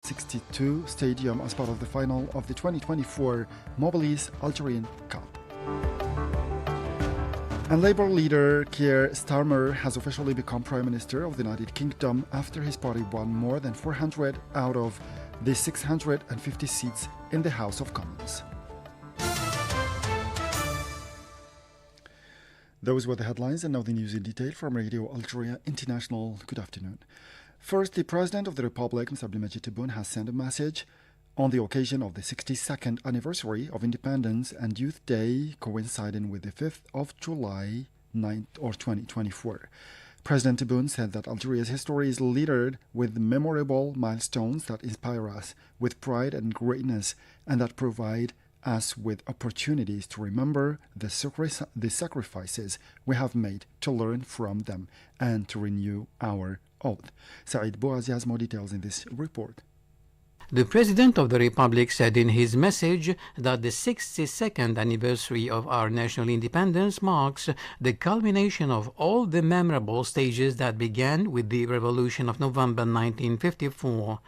62 Stadium as part of the final of the 2024 Mobilis Algerian Cup. And Labour leader Keir Starmer has officially become Prime Minister of the United Kingdom after his party won more than 400 out of the 650 seats in the House of Commons. Those were the headlines, and now the news in detail from Radio Algeria International. Good afternoon. First, the President of the Republic, Mr. Abdelmadjid Tebboune, has sent a message on the occasion of the 62nd anniversary of Independence and Youth Day, coinciding with the 5th of July 2024. President Tebboune said that Algeria's history is littered with memorable milestones that inspire us with pride and greatness, and that provide us with opportunities to remember the sacrifices we have made, to learn from them, and to renew our oath. Saeed Bouazi has more details in this report. The President of the Republic said in his message that the 62nd anniversary of our national independence marks the culmination of all the memorable stages that began with the Revolution of November 1954.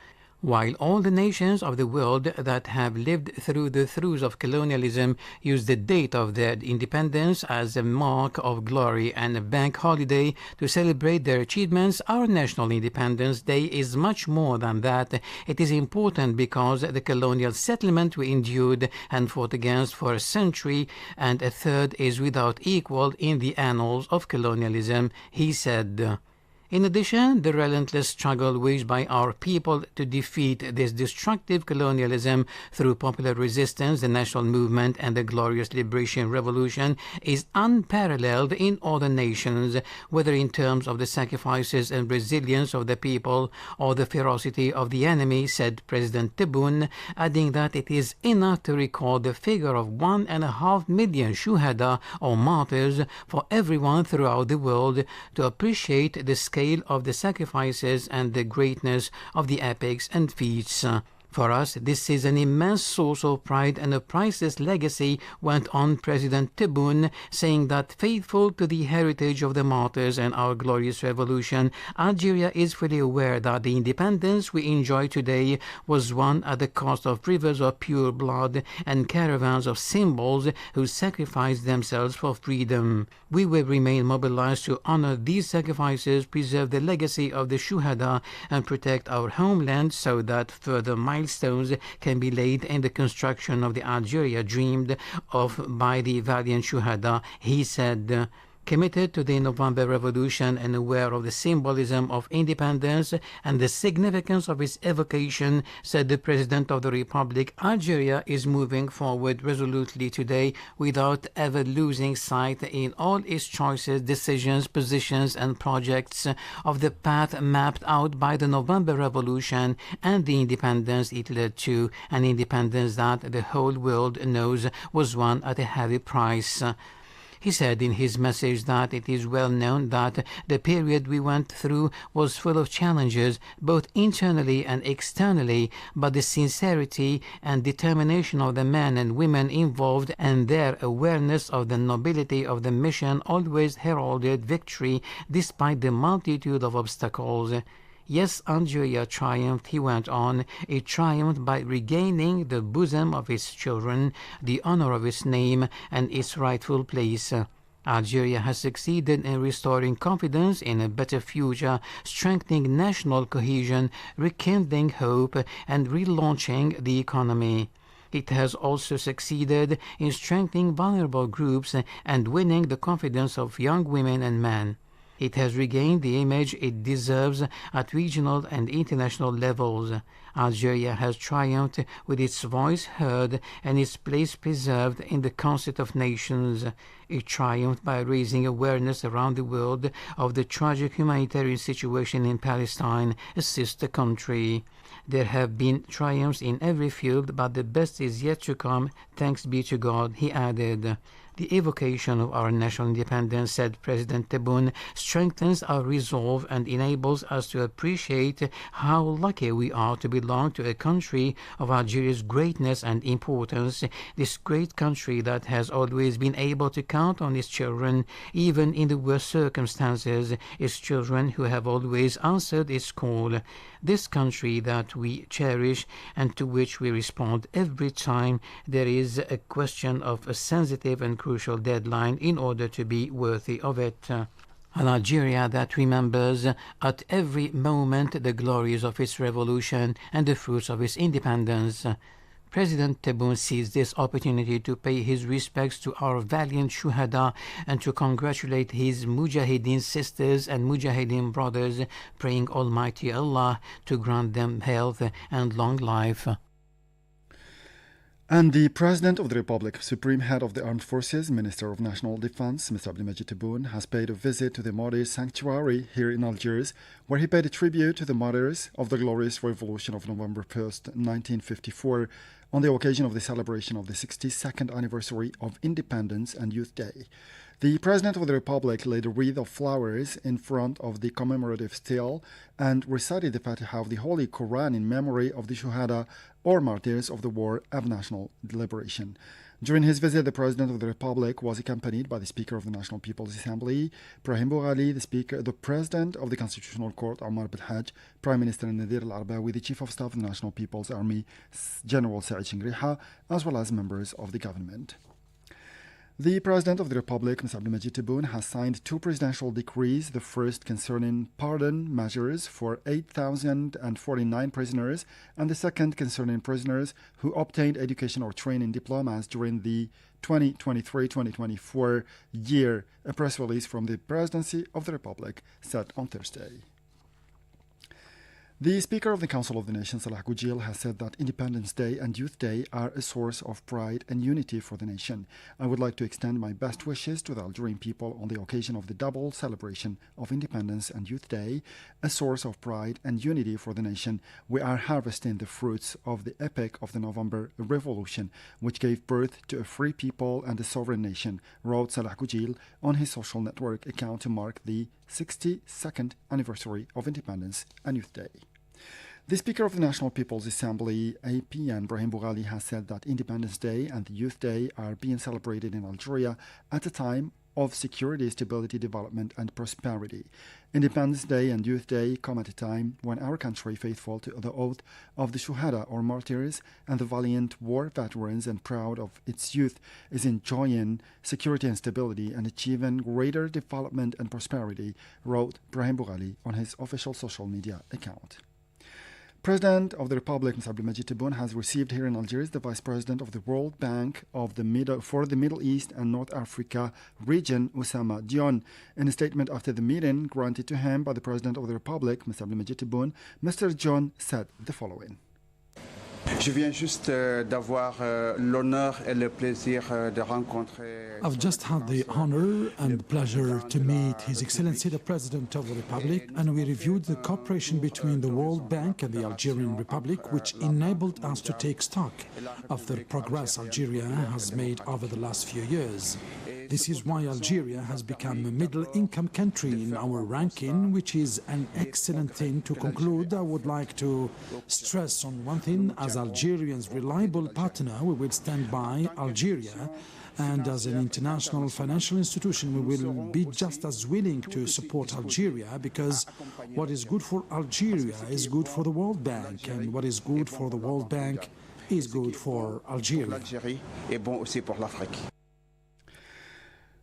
While all the nations of the world that have lived through the throes of colonialism use the date of their independence as a mark of glory and a bank holiday to celebrate their achievements, our National Independence Day is much more than that. It is important because the colonial settlement we endured and fought against for a century and a third is without equal in the annals of colonialism, he said. In addition, the relentless struggle waged by our people to defeat this destructive colonialism through popular resistance, the national movement, and the glorious liberation revolution is unparalleled in other nations, whether in terms of the sacrifices and resilience of the people or the ferocity of the enemy, said President Tebboune, adding that it is enough to record the figure of 1.5 million shuhada or martyrs for everyone throughout the world to appreciate the scale of the sacrifices and the greatness of the epics and feats. For us, this is an immense source of pride and a priceless legacy, went on President Tebboune, saying that faithful to the heritage of the martyrs and our glorious revolution, Algeria is fully aware that the independence we enjoy today was won at the cost of rivers of pure blood and caravans of symbols who sacrificed themselves for freedom. We will remain mobilized to honor these sacrifices, preserve the legacy of the Shuhada, and protect our homeland so that further milestones can be laid in the construction of the Algeria dreamed of by the valiant Shuhada, he said. Committed to the November Revolution and aware of the symbolism of independence and the significance of its evocation, said the President of the Republic, Algeria is moving forward resolutely today without ever losing sight in all its choices, decisions, positions and projects of the path mapped out by the November Revolution and the independence it led to, an independence that the whole world knows was won at a heavy price. He said in his message that it is well known that the period we went through was full of challenges, both internally and externally, but the sincerity and determination of the men and women involved and their awareness of the nobility of the mission always heralded victory despite the multitude of obstacles. Yes, Algeria triumphed, he went on. It triumphed by regaining the bosom of its children, the honor of its name, and its rightful place. Algeria has succeeded in restoring confidence in a better future, strengthening national cohesion, rekindling hope, and relaunching the economy. It has also succeeded in strengthening vulnerable groups and winning the confidence of young women and men. It has regained the image it deserves at regional and international levels. Algeria has triumphed with its voice heard and its place preserved in the concert of nations. It triumphed by raising awareness around the world of the tragic humanitarian situation in Palestine, a sister country. There have been triumphs in every field, but the best is yet to come, thanks be to God, he added. The evocation of our national independence, said President Tebboune, strengthens our resolve and enables us to appreciate how lucky we are to belong to a country of Algeria's greatness and importance, this great country that has always been able to count on its children, even in the worst circumstances, its children who have always answered its call. This country that we cherish and to which we respond every time there is a question of a sensitive and crucial deadline in order to be worthy of it. An Algeria that remembers at every moment the glories of its revolution and the fruits of its independence. President Tebboune seized this opportunity to pay his respects to our valiant Shuhada and to congratulate his Mujahideen sisters and Mujahideen brothers, praying Almighty Allah to grant them health and long life. And the President of the Republic, Supreme Head of the Armed Forces, Minister of National Defense, Mr. Abdelmajid Tebboune, has paid a visit to the Martyrs Sanctuary here in Algiers, where he paid a tribute to the martyrs of the glorious revolution of November 1st, 1954, on the occasion of the celebration of the 62nd anniversary of Independence and Youth Day. The President of the Republic laid a wreath of flowers in front of the commemorative stele and recited the Fatiha of the Holy Quran in memory of the Shuhada or martyrs of the War of National Liberation. During his visit, the President of the Republic was accompanied by the Speaker of the National People's Assembly, Brahim Boughali, the President of the Constitutional Court, Omar Belhaj, Prime Minister Nadir Al-Arbawi, the Chief of Staff of the National People's Army, General Said Shingriha, as well as members of the government. The President of the Republic, Mr. Abdelmajid Tebboune, has signed two presidential decrees, the first concerning pardon measures for 8,049 prisoners, and the second concerning prisoners who obtained education or training diplomas during the 2023-2024 year. A press release from the Presidency of the Republic said on Thursday. The Speaker of the Council of the Nation, Salah Goujil, has said that Independence Day and Youth Day are a source of pride and unity for the nation. I would like to extend my best wishes to the Algerian people on the occasion of the double celebration of Independence and Youth Day, a source of pride and unity for the nation. We are harvesting the fruits of the epic of the November Revolution, which gave birth to a free people and a sovereign nation, wrote Salah Goujil on his social network account to mark the 62nd anniversary of Independence and Youth Day. The Speaker of the National People's Assembly, APN, Brahim Boughali, has said that Independence Day and the Youth Day are being celebrated in Algeria at a time of security, stability, development, and prosperity. Independence Day and Youth Day come at a time when our country, faithful to the oath of the Shuhada or martyrs and the valiant war veterans and proud of its youth, is enjoying security and stability and achieving greater development and prosperity, wrote Brahim Boughali on his official social media account. President of the Republic, Mr. Abdelmajid Tebboune, has received here in Algiers the Vice President of the World Bank for the Middle East and North Africa region, Oussama Dione. In a statement after the meeting granted to him by the President of the Republic, Mr. Abdelmajid Tebboune, Mr. Dione said the following. Je viens juste d'avoir l'honneur et le plaisir de rencontrer. I've just had the honor and pleasure to meet His Excellency the President of the Republic, and we reviewed the cooperation between the World Bank and the Algerian Republic, which enabled us to take stock of the progress Algeria has made over the last few years. This is why Algeria has become a middle-income country in our ranking, which is an excellent thing. To conclude, I would like to stress on one thing. As Algeria's reliable partner, we will stand by Algeria, and as an international financial institution, we will be just as willing to support Algeria, because what is good for Algeria is good for the World Bank, and what is good for the World Bank is good for Algeria.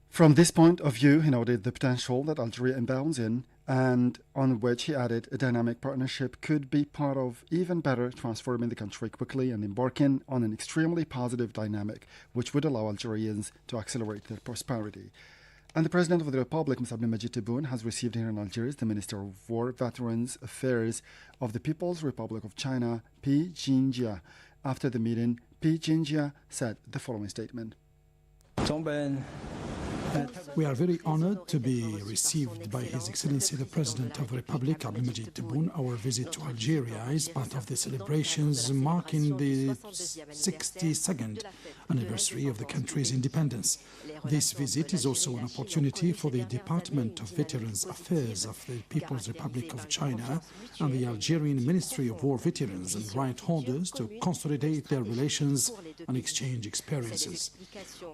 From this point of view, he noted the potential that Algeria abounds in, and on which he added a dynamic partnership could be part of even better transforming the country quickly and embarking on an extremely positive dynamic which would allow Algerians to accelerate their prosperity. And the President of the Republic, Mr. Abdelmajid Tebboune, has received here in Algiers the Minister of War Veterans Affairs of the People's Republic of China, Pi Jingjia. After the meeting, Pi Jingjia said the following statement. We are very honored to be received by His Excellency the President of the Republic, Abdelmajid Tebboune. Our visit to Algeria is part of the celebrations marking the 62nd anniversary of the country's independence. This visit is also an opportunity for the Department of Veterans Affairs of the People's Republic of China and the Algerian Ministry of War Veterans and Right Holders to consolidate their relations and exchange experiences.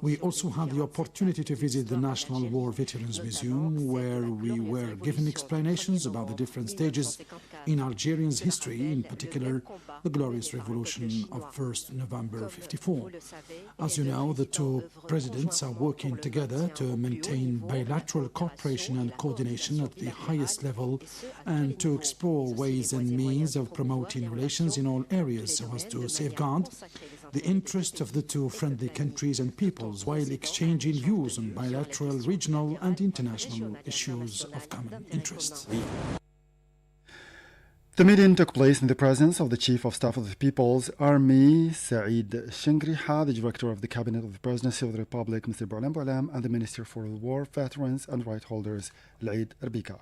We also had the opportunity to visit the National War Veterans Museum, where we were given explanations about the different stages in Algerian's history, in particular the glorious revolution of 1st November 54. As you know, the two presidents are working together to maintain bilateral cooperation and coordination at the highest level and to explore ways and means of promoting relations in all areas so as to safeguard the interest of the two friendly countries and peoples while exchanging views on bilateral, regional and international issues of common interest. The meeting took place in the presence of the Chief of Staff of the People's Army, Saeed Shengriha, the Director of the Cabinet of the Presidency of the Republic, Mr. Boualem Boualem, and the Minister for War, Veterans and Right Holders, Laid Erbika.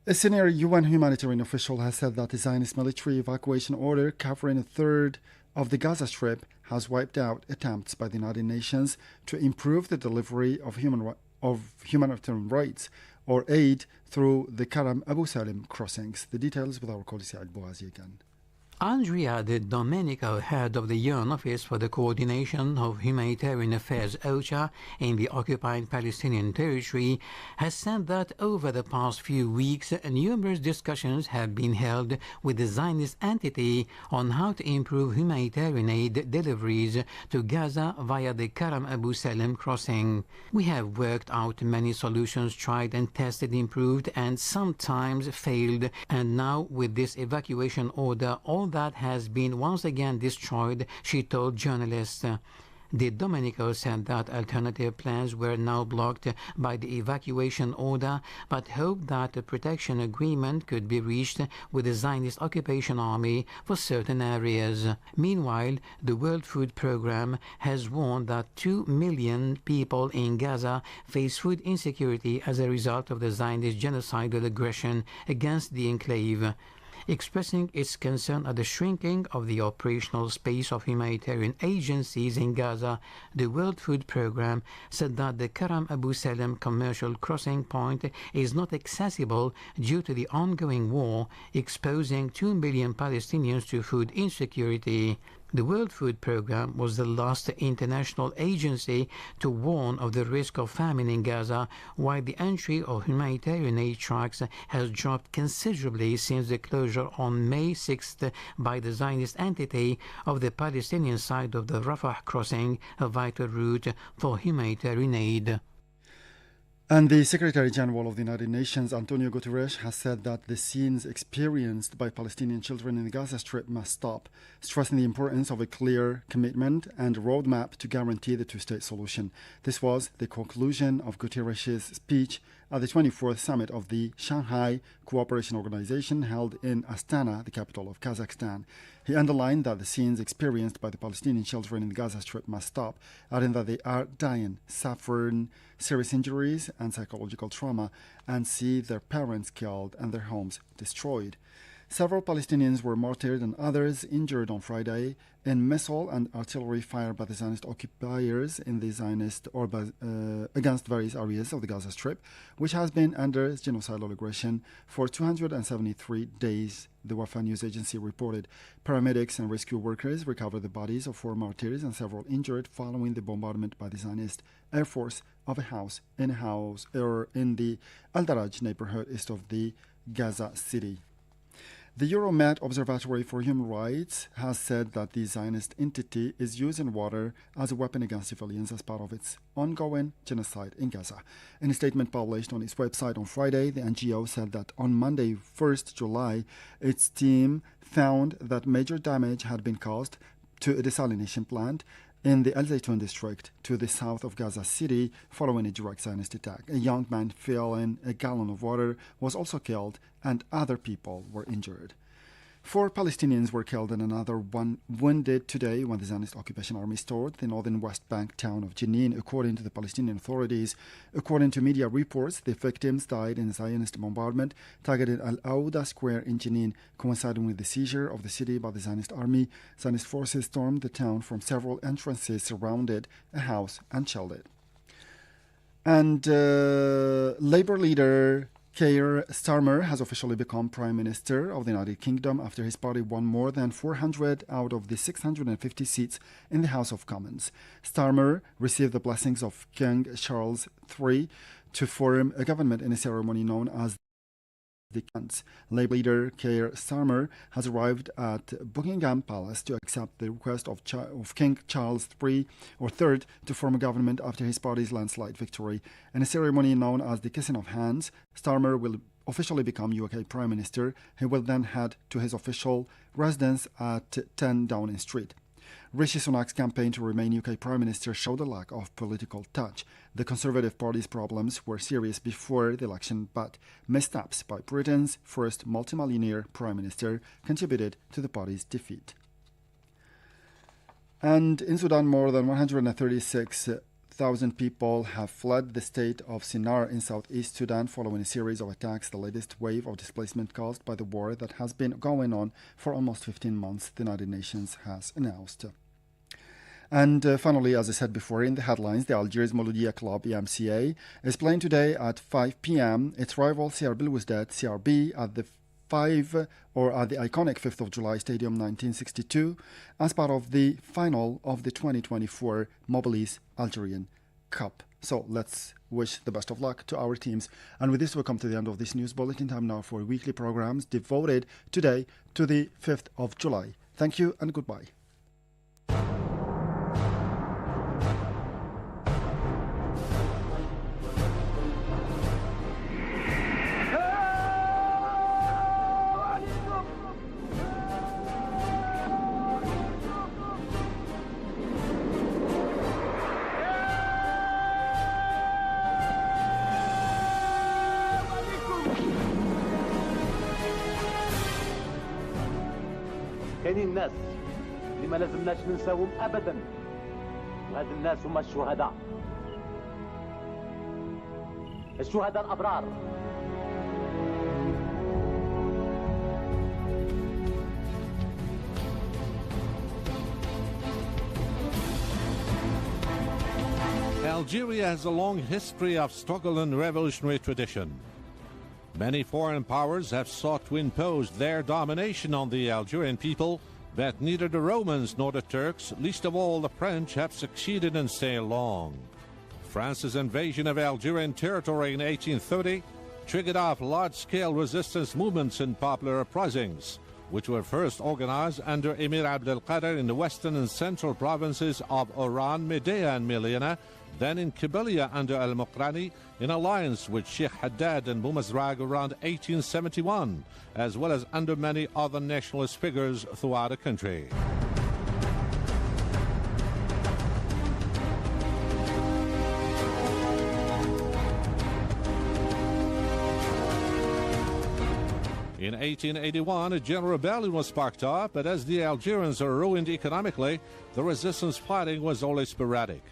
A senior UN humanitarian official has said that the Zionist military evacuation order covering a third of the Gaza Strip has wiped out attempts by the United Nations to improve the delivery of humanitarian rights or aid through the Karam Abu Salim crossings. The details with our colleague Saad Bouazi again. Andrea De Domenico, head of the UN Office for the Coordination of Humanitarian Affairs OCHA in the occupied Palestinian territory, has said that over the past few weeks numerous discussions have been held with the Zionist entity on how to improve humanitarian aid deliveries to Gaza via the Karam Abu Salim crossing. We have worked out many solutions, tried and tested, improved and sometimes failed, and now with this evacuation order all that has been once again destroyed, she told journalists. De Domenico said that alternative plans were now blocked by the evacuation order, but hoped that a protection agreement could be reached with the Zionist occupation army for certain areas. Meanwhile, the World Food Programme has warned that 2 million people in Gaza face food insecurity as a result of the Zionist genocidal aggression against the enclave. Expressing its concern at the shrinking of the operational space of humanitarian agencies in Gaza, the World Food Programme said that the Karam Abu Salim commercial crossing point is not accessible due to the ongoing war, exposing 2 million Palestinians to food insecurity. The World Food Programme was the last international agency to warn of the risk of famine in Gaza, while the entry of humanitarian aid trucks has dropped considerably since the closure on May 6th by the Zionist entity of the Palestinian side of the Rafah crossing, a vital route for humanitarian aid. And the Secretary General of the United Nations, Antonio Guterres, has said that the scenes experienced by Palestinian children in the Gaza Strip must stop, stressing the importance of a clear commitment and roadmap to guarantee the two-state solution. This was the conclusion of Guterres' speech at the 24th summit of the Shanghai Cooperation Organization held in Astana, the capital of Kazakhstan. He underlined that the scenes experienced by the Palestinian children in the Gaza Strip must stop, adding that they are dying, suffering serious injuries and psychological trauma, and see their parents killed and their homes destroyed. Several Palestinians were martyred and others injured on Friday in missile and artillery fire by the Zionist occupiers in the Zionist against various areas of the Gaza Strip, which has been under genocidal aggression for 273 days, the Wafa news agency reported. Paramedics and rescue workers recovered the bodies of 4 martyrs and several injured following the bombardment by the Zionist Air Force of a house in the Al-Daraj neighborhood east of the Gaza city. The Euromed Observatory for Human Rights has said that the Zionist entity is using water as a weapon against civilians as part of its ongoing genocide in Gaza. In a statement published on its website on Friday, the NGO said that on Monday, 1st July, its team found that major damage had been caused to a desalination plant in the El Zaytun district to the south of Gaza City following a direct Zionist attack. A young man filling a gallon of water was also killed and other people were injured. 4 Palestinians were killed and another one wounded today when the Zionist occupation army stormed the northern West Bank town of Jenin, according to the Palestinian authorities. According to media reports, the victims died in a Zionist bombardment targeted Al-Awda Square in Jenin, coinciding with the seizure of the city by the Zionist army. Zionist forces stormed the town from several entrances, surrounded a house and shelled it. And Labour leader Keir Starmer has officially become Prime Minister of the United Kingdom after his party won more than 400 out of the 650 seats in the House of Commons. Starmer received the blessings of King Charles III to form a government in a ceremony known as the Kents. Labour leader Keir Starmer has arrived at Buckingham Palace to accept the request of King Charles III to form a government after his party's landslide victory. In a ceremony known as the Kissing of Hands, Starmer will officially become UK Prime Minister. He will then head to his official residence at 10 Downing Street. Rishi Sunak's campaign to remain UK Prime Minister showed a lack of political touch. The Conservative Party's problems were serious before the election, but missteps by Britain's first multimillionaire Prime Minister contributed to the party's defeat. And in Sudan, more than 136,000 people have fled the state of Sinnar in southeast Sudan following a series of attacks, the latest wave of displacement caused by the war that has been going on for almost 15 months, the United Nations has announced. And finally, as I said before in the headlines, the Algiers Mouloudia Club, EMCA, is playing today at 5 p.m. its rival CR Belouizdad, CRB, at the iconic 5th of July Stadium 1962 as part of the final of the 2024 Mobilis Algerian Cup. So let's wish the best of luck to our teams. And with this, we come to the end of this news bulletin. Time now for weekly programs devoted today to the 5th of July. Thank you and goodbye. كاينين الناس اللي ما لازمناش ننساهم ابدا، وهاد الناس هما الشهداء الابرار. Algeria has a long history of struggle and revolutionary tradition. Many foreign powers have sought to impose their domination on the Algerian people, but neither the Romans nor the Turks, least of all the French, have succeeded in staying long. France's invasion of Algerian territory in 1830 triggered off large-scale resistance movements and popular uprisings, which were first organized under Emir Abdelkader in the western and central provinces of Oran, Medea, and Melina, then in Kabylia under Al-Muqrani, in alliance with Sheikh Haddad and Boumazrag around 1871, as well as under many other nationalist figures throughout the country. In 1881, a general rebellion was sparked off, but as the Algerians are ruined economically, the resistance fighting was only sporadic.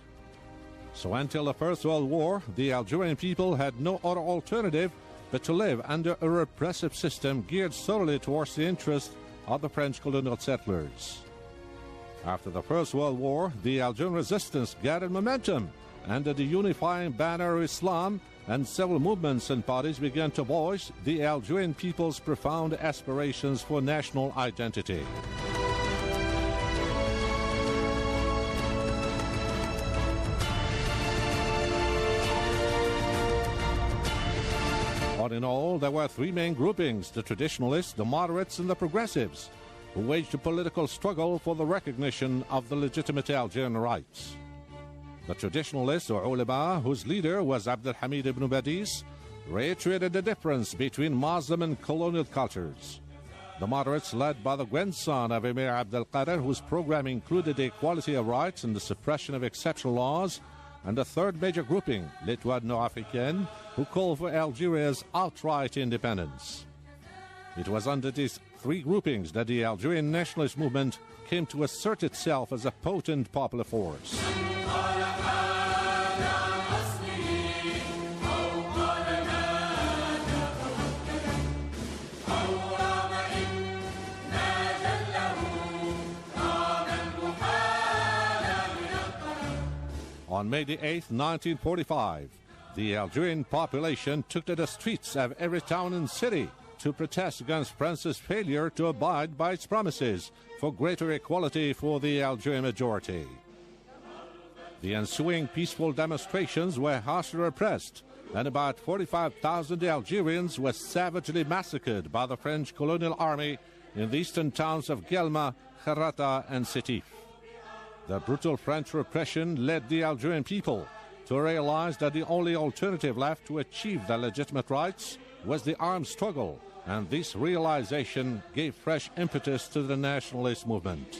So until the First World War, the Algerian people had no other alternative but to live under a repressive system geared solely towards the interests of the French colonial settlers. After the First World War, the Algerian resistance gathered momentum under the unifying banner of Islam, and several movements and parties began to voice the Algerian people's profound aspirations for national identity. All in all, there were three main groupings: the traditionalists, the moderates, and the progressives, who waged a political struggle for the recognition of the legitimate Algerian rights. The traditionalists, or ulama, whose leader was Abdelhamid ibn Badis, reiterated the difference between Muslim and colonial cultures. The moderates, led by the grandson of Emir Abdelkader, whose program included the equality of rights and the suppression of exceptional laws, and the third major grouping, l'Étoile Nord-Africaine, who called for Algeria's outright independence. It was under these regroupings that the Algerian nationalist movement came to assert itself as a potent popular force. On May the 8th, 1945, the Algerian population took to the streets of every town and city to protest against France's failure to abide by its promises for greater equality for the Algerian majority. The ensuing peaceful demonstrations were harshly repressed, and about 45,000 Algerians were savagely massacred by the French colonial army in the eastern towns of Guelma, Kharata, and Sétif. The brutal French repression led the Algerian people to realize that the only alternative left to achieve their legitimate rights was the armed struggle, and this realization gave fresh impetus to the nationalist movement.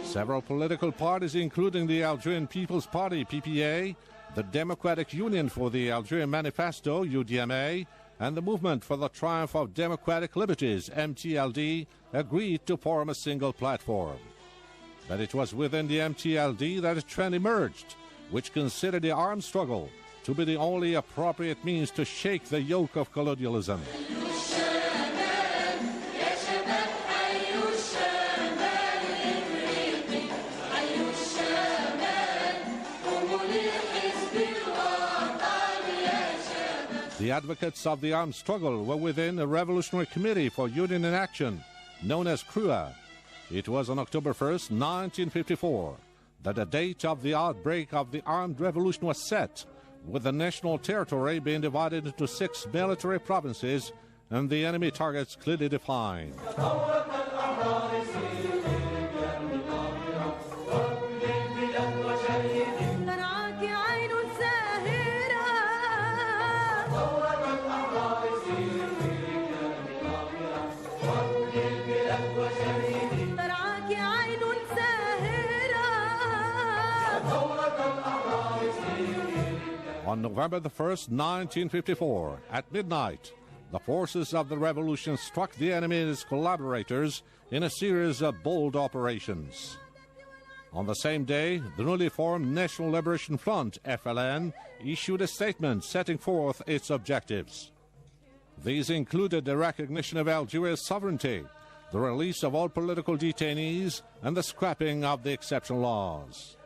Several political parties, including the Algerian People's Party, PPA, the Democratic Union for the Algerian Manifesto, UDMA, and the Movement for the Triumph of Democratic Liberties, MTLD, agreed to form a single platform. But it was within the MTLD that a trend emerged, which considered the armed struggle to be the only appropriate means to shake the yoke of colonialism. The advocates of the armed struggle were within a revolutionary committee for union and action, known as CRUA. It was on October 1st, 1954, that the date of the outbreak of the armed revolution was set, with the national territory being divided into 6 military provinces and the enemy targets clearly defined. On November the 1st, 1954, at midnight, the forces of the revolution struck the enemy and his collaborators in a series of bold operations. On the same day, the newly formed National Liberation Front, FLN, issued a statement setting forth its objectives. These included the recognition of Algeria's sovereignty, the release of all political detainees, and the scrapping of the exception laws.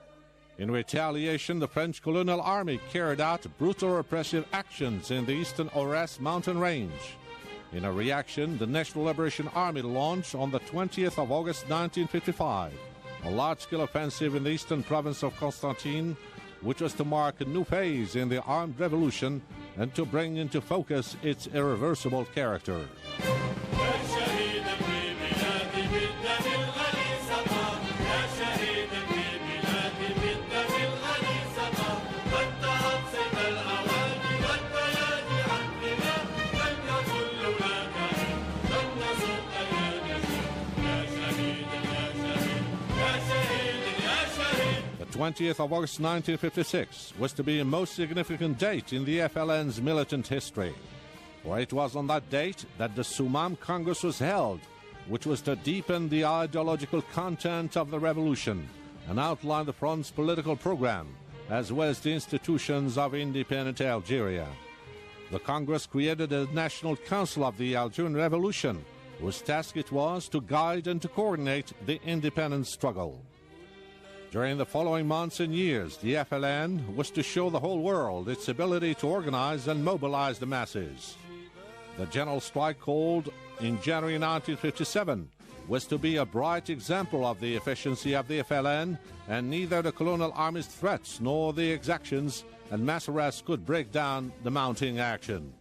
In retaliation, the French colonial army carried out brutal repressive actions in the eastern Aurès mountain range. In a reaction, the National Liberation Army launched on the 20th of August 1955 a large-scale offensive in the eastern province of Constantine, which was to mark a new phase in the armed revolution and to bring into focus its irreversible character. The 20th of August 1956 was to be a most significant date in the FLN's militant history, for it was on that date that the Soumam Congress was held, which was to deepen the ideological content of the revolution and outline the front's political program, as well as the institutions of independent Algeria. The Congress created a National Council of the Algerian Revolution, whose task it was to guide and to coordinate the independence struggle. During the following months and years, the FLN was to show the whole world its ability to organize and mobilize the masses. The general strike called in January 1957 was to be a bright example of the efficiency of the FLN, and neither the colonial army's threats nor the exactions and mass arrests could break down the mounting action.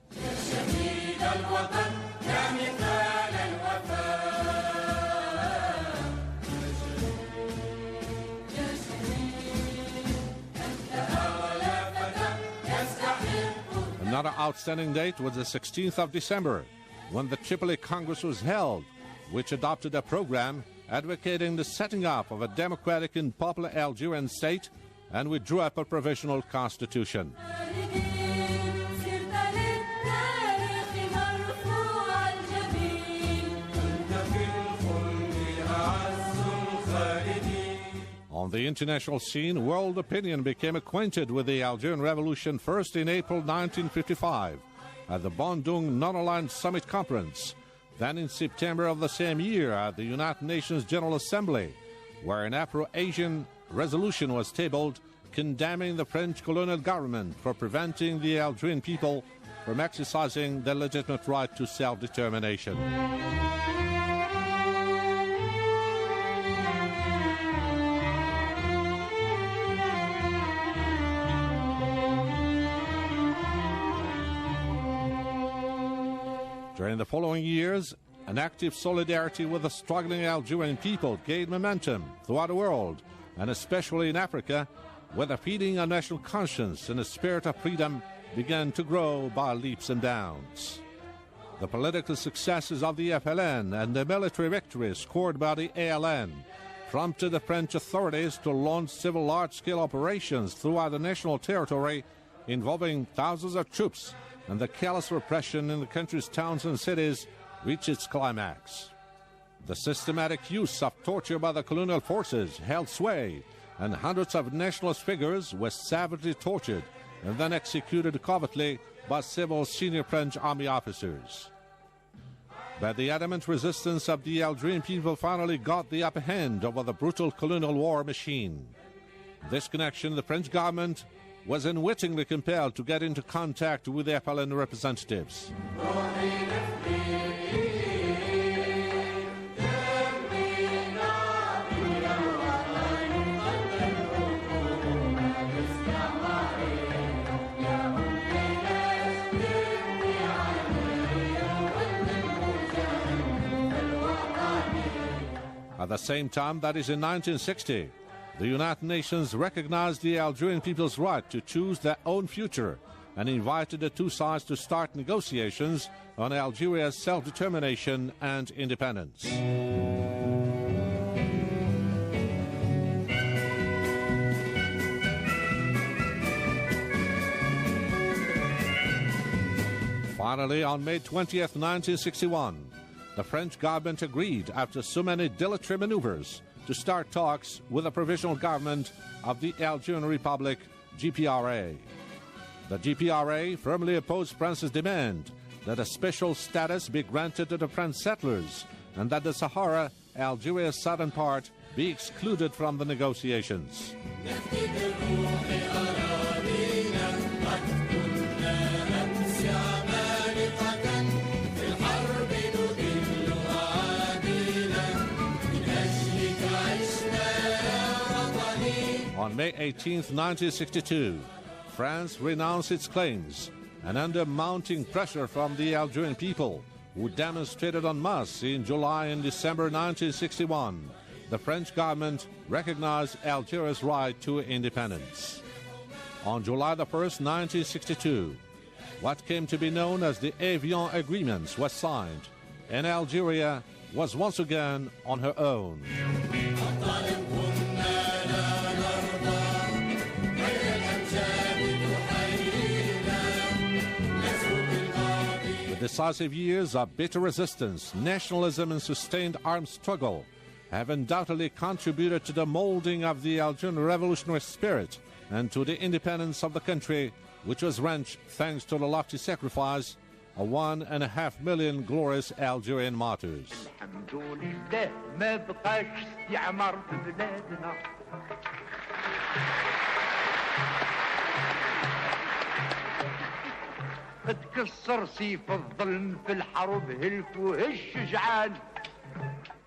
Another outstanding date was the 16th of December, when the Tripoli Congress was held, which adopted a program advocating the setting up of a democratic and popular Algerian state, and we drew up a provisional constitution. On the international scene, world opinion became acquainted with the Algerian Revolution first in April 1955 at the Bandung Non-Aligned Summit Conference, then in September of the same year at the United Nations General Assembly, where an Afro-Asian resolution was tabled condemning the French colonial government for preventing the Algerian people from exercising their legitimate right to self-determination. During the following years, an active solidarity with the struggling Algerian people gained momentum throughout the world, and especially in Africa, where the feeling of national conscience and a spirit of freedom began to grow by leaps and bounds. The political successes of the FLN and the military victories scored by the ALN prompted the French authorities to launch several large-scale operations throughout the national territory involving thousands of troops, and the callous repression in the country's towns and cities reached its climax. The systematic use of torture by the colonial forces held sway, and hundreds of nationalist figures were savagely tortured and then executed covertly by several senior French army officers. But the adamant resistance of the Algerian people finally got the upper hand over the brutal colonial war machine. In this connection, the French government was unwittingly compelled to get into contact with the FLN representatives. At the same time, that is in 1960, the United Nations recognized the Algerian people's right to choose their own future and invited the two sides to start negotiations on Algeria's self-determination and independence. Finally, on May 20th, 1961, the French government agreed, after so many dilatory maneuvers, to start talks with the provisional government of the Algerian Republic, GPRA. The GPRA firmly opposed France's demand that a special status be granted to the French settlers and that the Sahara, Algeria's southern part, be excluded from the negotiations. On May 18, 1962, France renounced its claims, and under mounting pressure from the Algerian people, who demonstrated en masse in July and December 1961, the French government recognized Algeria's right to independence. On July 1, 1962, what came to be known as the Evian Agreements was signed, and Algeria was once again on her own. Decisive years of bitter resistance, nationalism, and sustained armed struggle have undoubtedly contributed to the molding of the Algerian revolutionary spirit and to the independence of the country, which was wrenched thanks to the lofty sacrifice of 1.5 million glorious Algerian martyrs.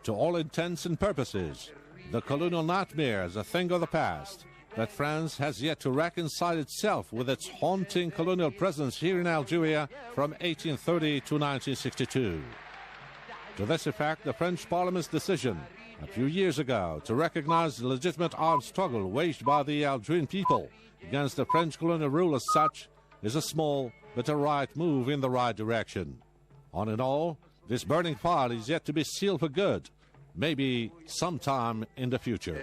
To all intents and purposes, the colonial nightmare is a thing of the past, that France has yet to reconcile itself with its haunting colonial presence here in Algeria from 1830 to 1962. To this effect, the French Parliament's decision a few years ago to recognize the legitimate armed struggle waged by the Algerian people against the French colonial rule as such is a small but a right move in the right direction. On in all, this burning fire is yet to be sealed for good, maybe sometime in the future.